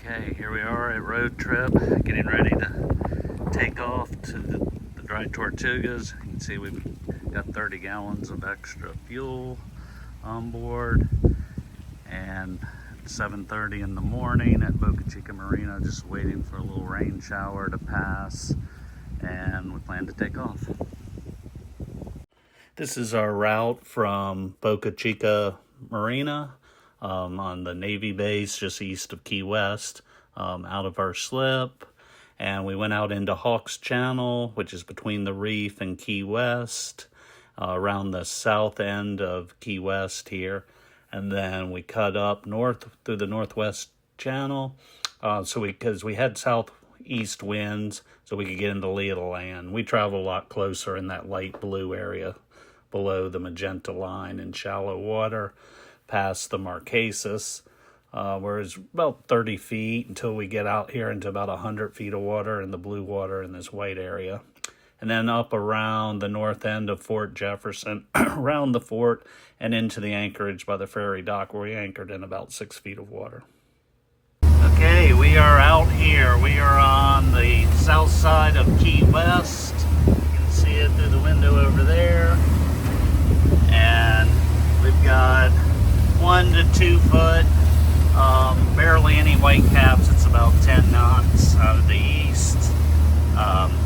Okay, here we are at road trip, getting ready to take off to the Dry Tortugas. You can see we've got 30 gallons of extra fuel on board, and it's 7:30 in the morning at Boca Chica Marina, just waiting for a little rain shower to pass, and we plan to take off. This is our route from Boca Chica Marina on the Navy base just east of Key West, out of our slip, and we went out into Hawks Channel, which is between the reef and Key West, around the south end of Key West here, and then we cut up north through the Northwest Channel, because we had southeast winds, so we could get into the lee of the land. We travel a lot closer in that light blue area below the magenta line in shallow water, past the Marquesas, where it's about 30 feet until we get out here into about 100 feet of water in the blue water in this white area. And then up around the north end of Fort Jefferson, around the fort, and into the anchorage by the ferry dock, where we anchored in about 6 feet of water. Okay, we are out here. We are on the south side of Key West. You can see it through the window over there. And we've got 1 to 2 foot, barely any white caps. It's about 10 knots out of the east.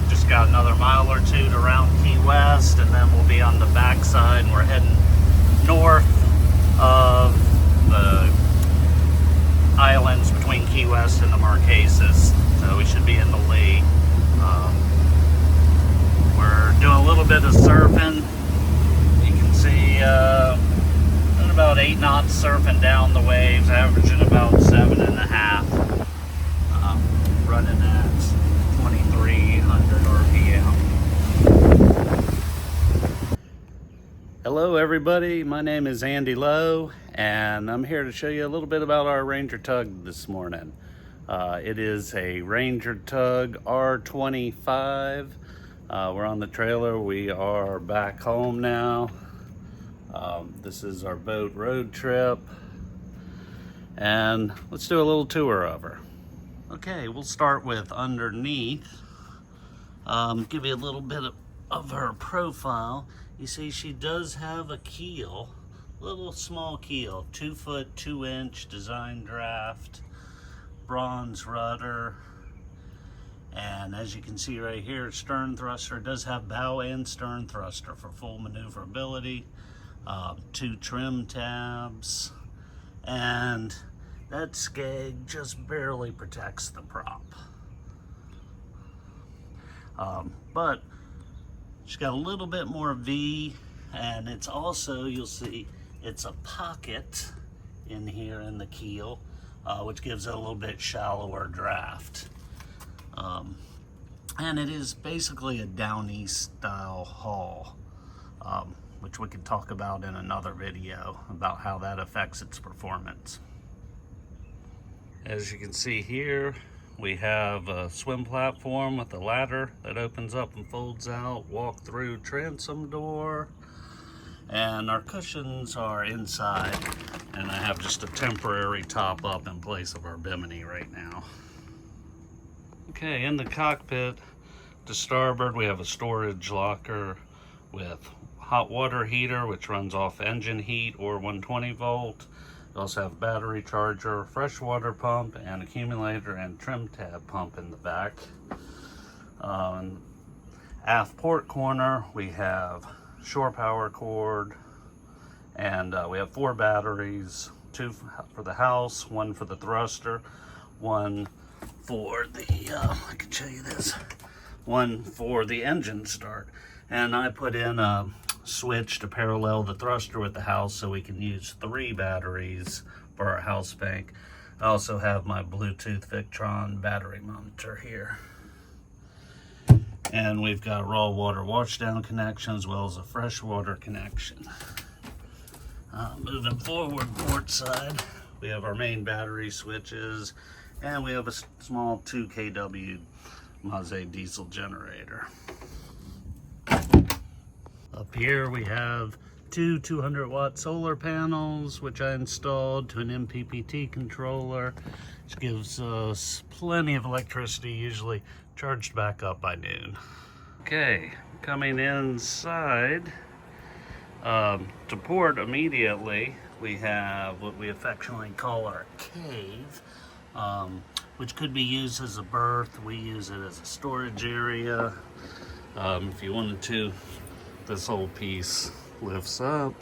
Just got another mile or two to round Key West, and then we'll be on the backside, and we're heading north of the islands between Key West and the Marquesas, so we should be in the lee. We're doing a little bit of surfing. You can see about 8 knots surfing down the waves, averaging about 7.5, running at 2,300 RPM. Hello everybody, my name is Andy Lowe, and I'm here to show you a little bit about our Ranger Tug this morning. It is a Ranger Tug R-25. We're on the trailer. We are back home now. This is our boat road trip, and let's do a little tour of her. Okay, we'll start with underneath. Give you a little bit of her profile. You see she does have a keel, little small keel, 2 foot 2 inch design draft, bronze rudder, and as you can see right here, stern thruster. It does have bow and stern thruster for full maneuverability. 2 trim tabs, and that skeg just barely protects the prop. But she's got a little bit more V, and it's also, you'll see, it's a pocket in here in the keel, which gives it a little bit shallower draft. And it is basically a down east style hull, which we can talk about in another video about how that affects its performance. As you can see here, we have a swim platform with a ladder that opens up and folds out, walk-through transom door, and our cushions are inside, and I have just a temporary top up in place of our bimini right now. Okay, in the cockpit to starboard, we have a storage locker with hot water heater, which runs off engine heat or 120 volt. We also have battery charger, freshwater pump, and accumulator and trim tab pump in the back. Aft port corner, we have shore power cord, and we have 4 batteries, 2 for the house, 1 for the thruster, 1 for the, I can show you this, 1 for the engine start. And I put in a switch to parallel the thruster with the house, so we can use 3 batteries for our house bank. I also have my Bluetooth Victron battery monitor here. And we've got raw water washdown connection as well as a freshwater connection. Moving forward, port side, we have our main battery switches, and we have a small 2 kW Maze diesel generator. Up here we have two 200-watt solar panels, which I installed to an MPPT controller, which gives us plenty of electricity, usually charged back up by noon. Okay, coming inside, to port immediately, we have what we affectionately call our cave, which could be used as a berth. We use it as a storage area. If you wanted to, this whole piece lifts up.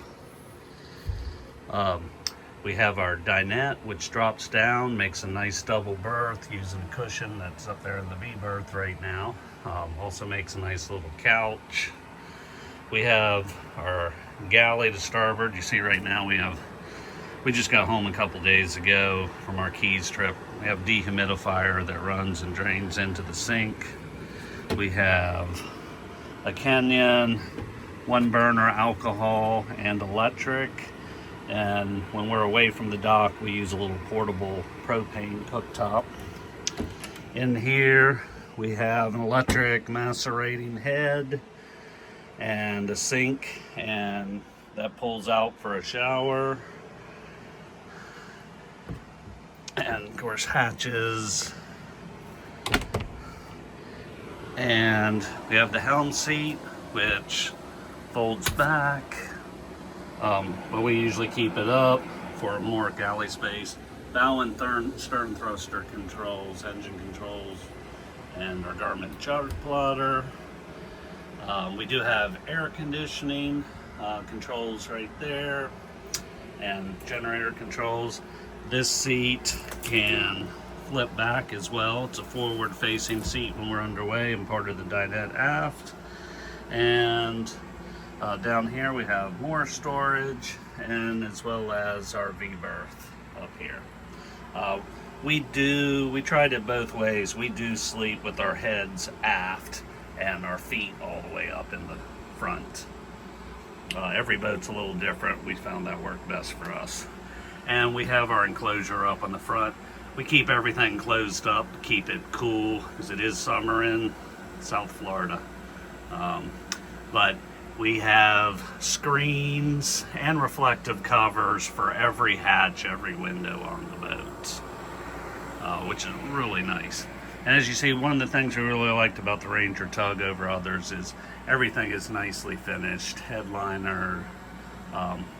We have our dinette, which drops down, makes a nice double berth using a cushion that's up there in the V berth right now. Also makes a nice little couch. We have our galley to starboard. You see right now we just got home a couple days ago from our Keys trip. We have dehumidifier that runs and drains into the sink. We have a Kenyan, 1 burner alcohol and electric. And when we're away from the dock, we use a little portable propane cooktop. In here, we have an electric macerating head and a sink, and that pulls out for a shower. And of course, hatches. And we have the helm seat, which folds back. But we usually keep it up for more galley space. Bow and stern thruster controls, engine controls, and our Garmin chart plotter. We do have air conditioning controls right there, and generator controls. This seat can flip back as well. It's a forward facing seat when we're underway and part of the dinette aft. And down here we have more storage, and as well as our V berth up here. We tried it both ways. We do sleep with our heads aft and our feet all the way up in the front. Every boat's a little different. We found that worked best for us. And we have our enclosure up on the front. We keep everything closed up to keep it cool, because it is summer in South Florida. But we have screens and reflective covers for every hatch, every window on the boat, which is really nice. And as you see, one of the things we really liked about the Ranger Tug over others is everything is nicely finished. Headliner,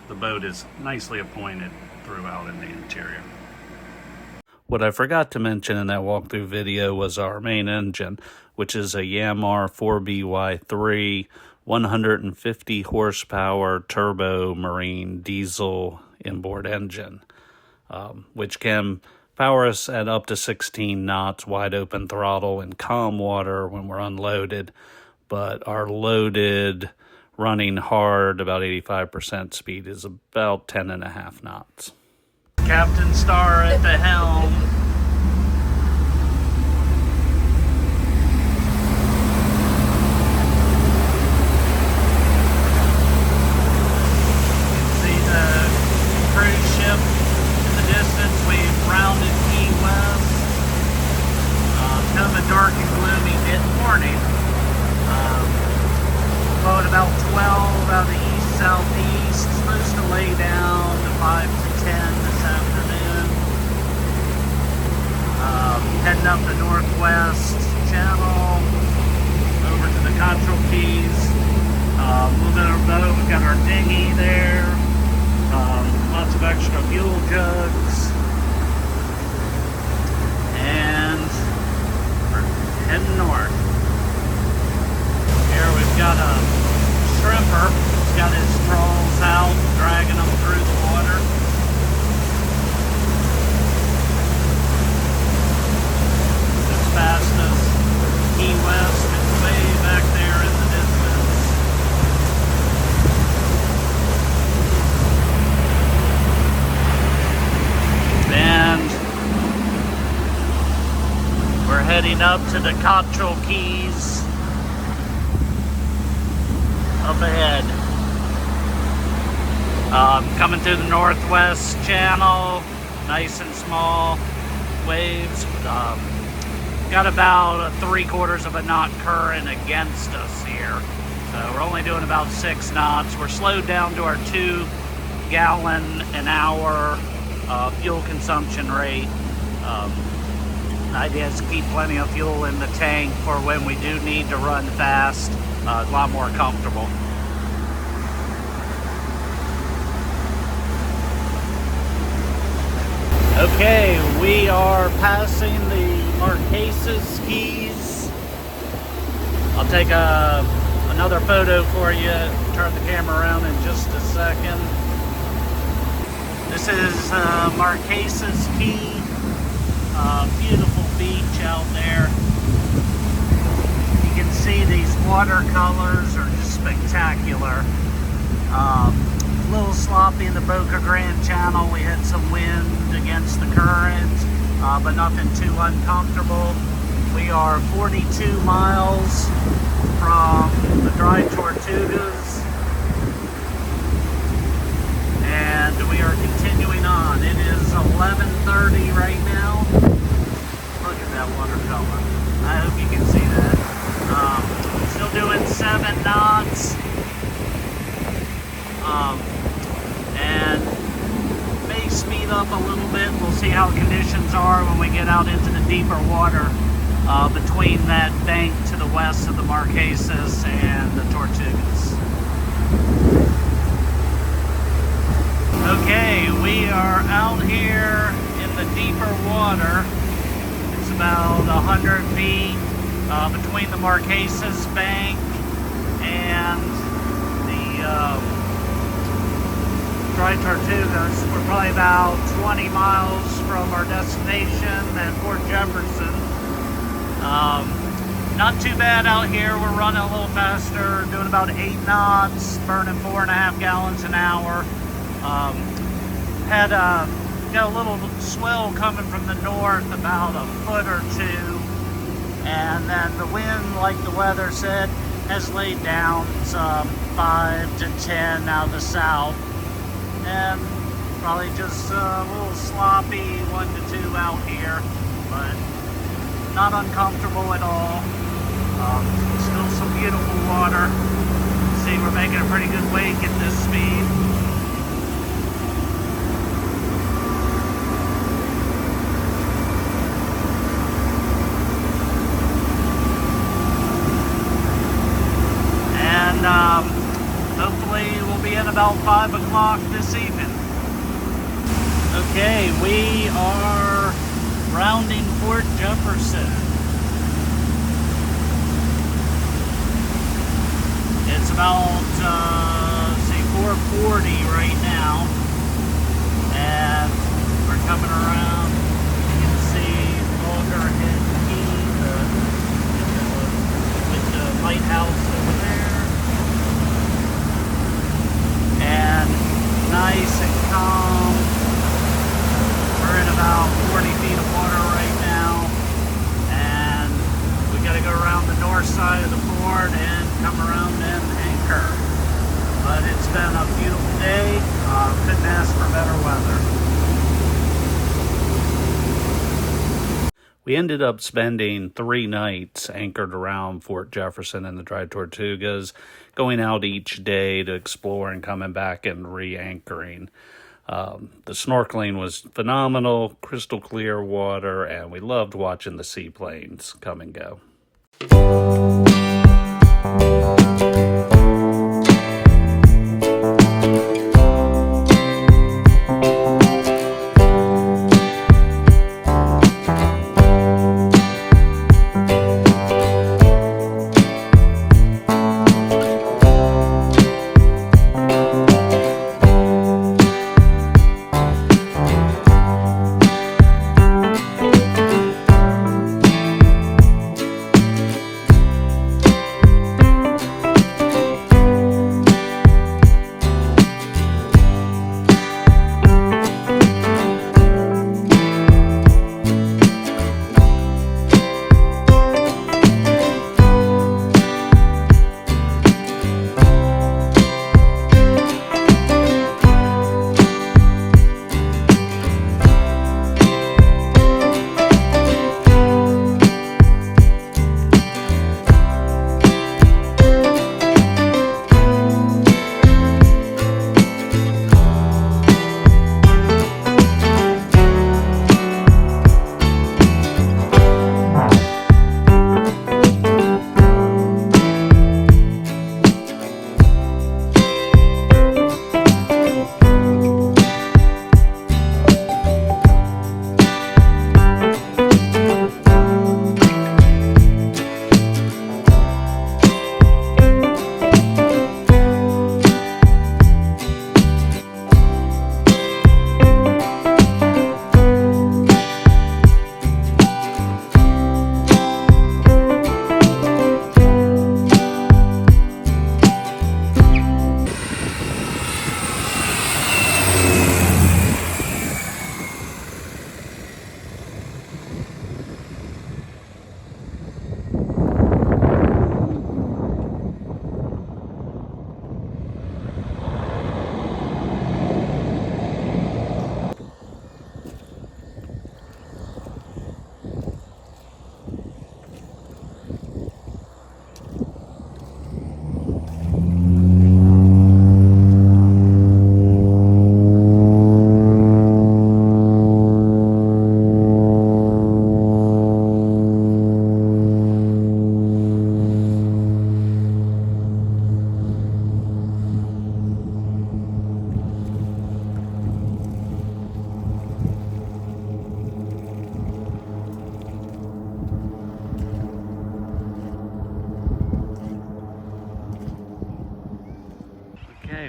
the boat is nicely appointed throughout in the interior. What I forgot to mention in that walkthrough video was our main engine, which is a Yanmar 4BY3 150 horsepower turbo marine diesel inboard engine, which can power us at up to 16 knots wide open throttle in calm water when we're unloaded, but our loaded running hard about 85% speed is about 10.5 knots. Captain Star at the helm. See the cruise ship in the distance. We've rounded Key West. Kind of a dark and gloomy mid-morning. Boat about 12 out of the east-southeast. Supposed to lay down to 5 to 10 this afternoon. Heading up the northwest channel over to the Control Keys. A little bit of a boat. We've got our dinghy there. Lots of extra fuel jugs. And we're heading north. Here we've got a shrimper. He's got his trawls out, dragging them through the water. As fast as Key West, it's way back there in the distance. And we're heading up to the Control Keys up ahead. Coming through the northwest channel, nice and small waves. Got about 3/4 of a knot current against us here. So we're only doing about 6 knots. We're slowed down to our 2-gallon an hour fuel consumption rate. The idea is to keep plenty of fuel in the tank for when we do need to run fast. A lot more comfortable. Okay, we are passing the Marquesas Keys. I'll take another photo for you. Turn the camera around in just a second. This is Marquesas Key. Beautiful beach out there. You can see these watercolors are just spectacular. A little sloppy in the Boca Grande Channel. We had some wind against the current, but nothing too uncomfortable. We are 42 miles from the Dry Tortugas, and we are continuing on. It is 11:30 right now. Look at that watercolor. I hope you can see that. Still doing 7 knots. And may speed up a little bit. We'll see how conditions are when we get out into the deeper water between that bank to the west of the Marquesas and the Tortugas. Okay, we are out here in the deeper water. It's about 100 feet between the Marquesas bank and the Dry Tortugas. We're probably about 20 miles from our destination at Fort Jefferson. Not too bad out here. We're running a little faster, doing about 8 knots, burning 4.5 gallons an hour. Got a little swell coming from the north, about a foot or two, and then the wind, like the weather said, has laid down some 5 to 10 out of the south, and probably just a little sloppy 1 to 2 out here, but not uncomfortable at all. Still some beautiful water. See, we're making a pretty good wake at this speed. And hopefully we'll be in about 5 o'clock this evening. Okay, we are rounding Fort Jefferson. It's about, say, 4:40 right now, and we're coming around. You can see Loggerhead Key with the lighthouse over there, and nice and calm. We're in about 40 feet of water right now, and we got to go around the north side of the fort and come around and anchor. But it's been a beautiful day. Couldn't ask for better weather. We ended up spending 3 nights anchored around Fort Jefferson and the Dry Tortugas, going out each day to explore and coming back and re-anchoring. The snorkeling was phenomenal, crystal clear water, and we loved watching the seaplanes come and go.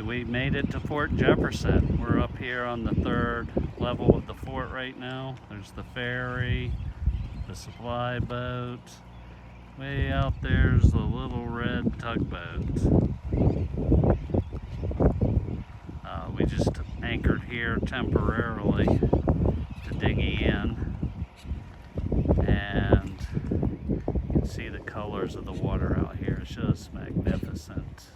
Okay, we made it to Fort Jefferson. We're up here on the 3rd level of the fort right now. There's the ferry, the supply boat. Way out there's the little red tugboat. We just anchored here temporarily to dinghy in, and you can see the colors of the water out here. It's just magnificent.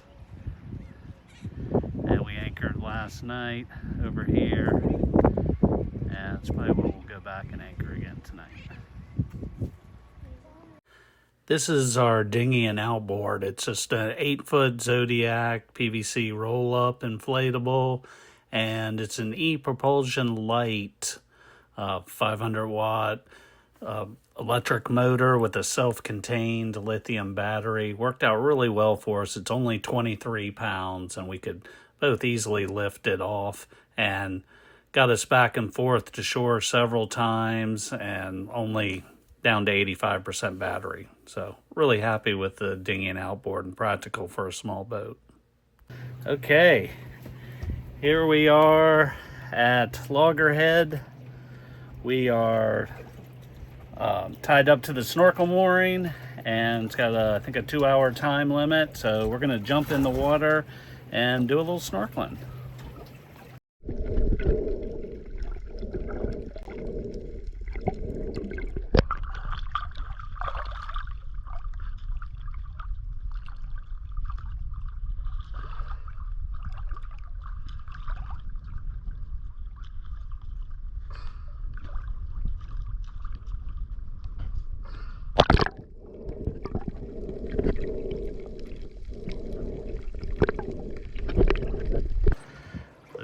And we anchored last night over here, and it's probably where we'll go back and anchor again tonight. This is our dinghy and outboard. It's just an 8-foot Zodiac PVC roll-up inflatable, and it's an e-propulsion light 500-watt electric motor with a self-contained lithium battery. Worked out really well for us. It's only 23 pounds, and we could both easily lift it off, and got us back and forth to shore several times, and only down to 85% battery. So really happy with the dinghy and outboard, and practical for a small boat. Okay, here we are at Loggerhead. We are tied up to the snorkel mooring, and it's got I think a 2-hour time limit. So we're gonna jump in the water and do a little snorkeling.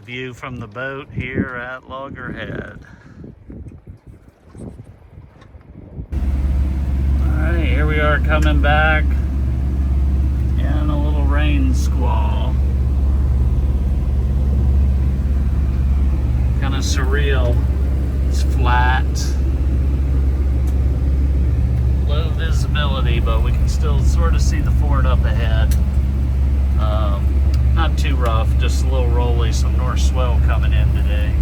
View from the boat here at Loggerhead. Alright, here we are coming back in a little rain squall. Kind of surreal. It's flat. Low visibility, but we can still sort of see the fort up ahead. Not too rough, just a little rolly, some north swell coming in today.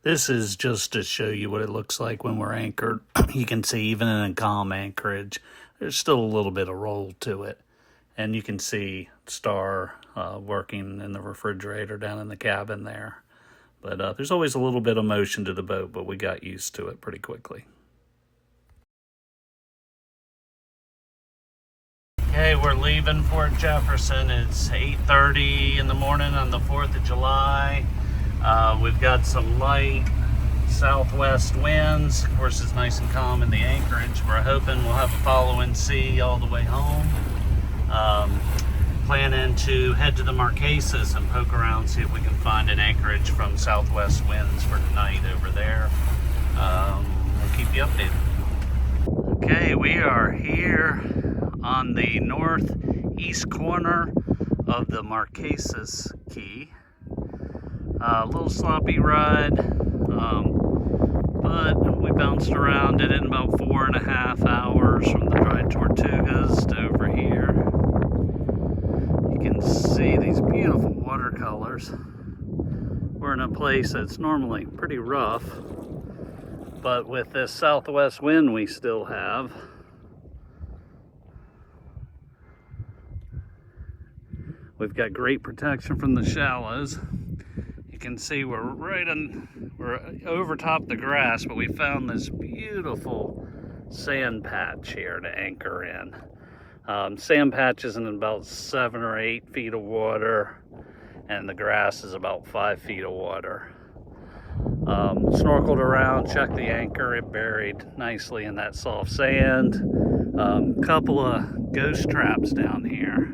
This is just to show you what it looks like when we're anchored. You can see even in a calm anchorage, there's still a little bit of roll to it. And you can see Star working in the refrigerator down in the cabin there. But there's always a little bit of motion to the boat, but we got used to it pretty quickly. Okay, we're leaving Fort Jefferson. It's 8:30 in the morning on the 4th of July. We've got some light southwest winds. Of course, it's nice and calm in the anchorage. We're hoping we'll have a following sea all the way home. Planning to head to the Marquesas and poke around, see if we can find an anchorage from southwest winds for tonight over there. We'll keep you updated. Okay, we are here on the northeast corner of the Marquesas Key. A little sloppy ride, but we bounced around it in about 4.5 hours from the Dry Tortugas to over here. You can see these beautiful watercolors. We're in a place that's normally pretty rough, but with this southwest wind we still have, we've got great protection from the shallows. You can see we're over top the grass, but we found this beautiful sand patch here to anchor in. Sand patch is in about 7 or 8 feet of water, and the grass is about 5 feet of water. Snorkeled around, checked the anchor, it buried nicely in that soft sand. Couple of ghost traps down here.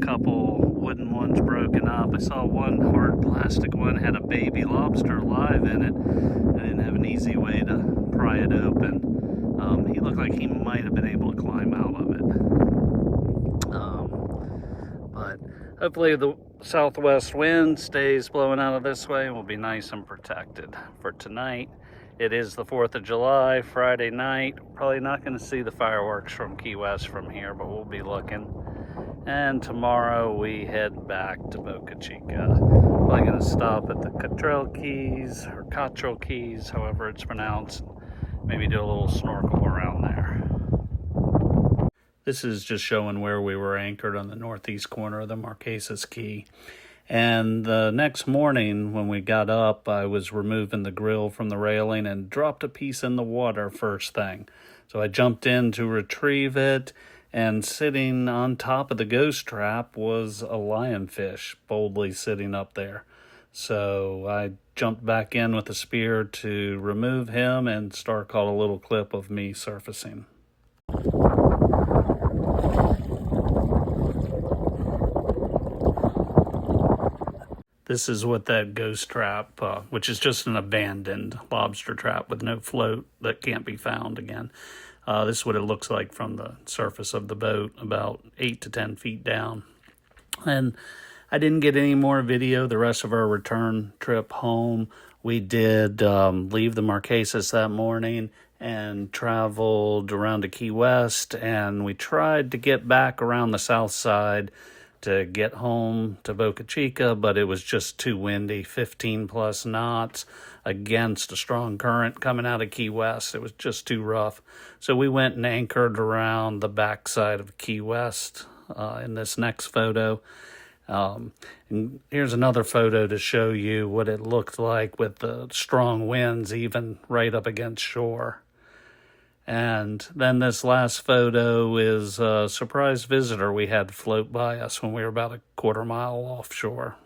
Couple wooden ones broken up. I saw one hard plastic one had a baby lobster alive in it. I didn't have an easy way to pry it open. He looked like he might have been able to climb out of it. But hopefully the southwest wind stays blowing out of this way and we'll be nice and protected. For tonight, it is the 4th of July, Friday night. Probably not going to see the fireworks from Key West from here, but we'll be looking. And tomorrow we head back to Boca Chica. Probably going to stop at the Cottrell Keys, or Cottrell Keys, however it's pronounced. Maybe do a little snorkel around there. This is just showing where we were anchored on the northeast corner of the Marquesas Key. And the next morning when we got up, I was removing the grill from the railing and dropped a piece in the water first thing. So I jumped in to retrieve it, and sitting on top of the ghost trap was a lionfish boldly sitting up there. So I jumped back in with a spear to remove him, and Star caught a little clip of me surfacing. This is what that ghost trap, which is just an abandoned lobster trap with no float that can't be found again. This is what it looks like from the surface of the boat, about 8 to 10 feet down. And I didn't get any more video the rest of our return trip home. We did leave the Marquesas that morning and traveled around to Key West, and we tried to get back around the south side to get home to Boca Chica, but it was just too windy, 15 plus knots against a strong current coming out of Key West. It was just too rough. So we went and anchored around the backside of Key West in this next photo. And here's another photo to show you what it looked like with the strong winds even right up against shore. And then this last photo is a surprise visitor we had float by us when we were about a quarter mile offshore.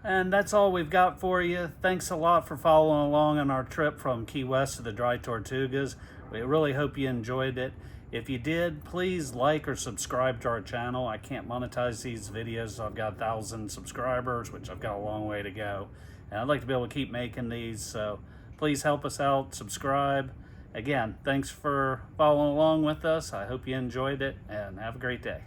And that's all we've got for you. Thanks a lot for following along on our trip from Key West to the Dry Tortugas. We really hope you enjoyed it. If you did, please like or subscribe to our channel. I can't monetize these videos, so I've got 1,000 subscribers, which I've got a long way to go. And I'd like to be able to keep making these, so please help us out, subscribe. Again, thanks for following along with us. I hope you enjoyed it, and have a great day.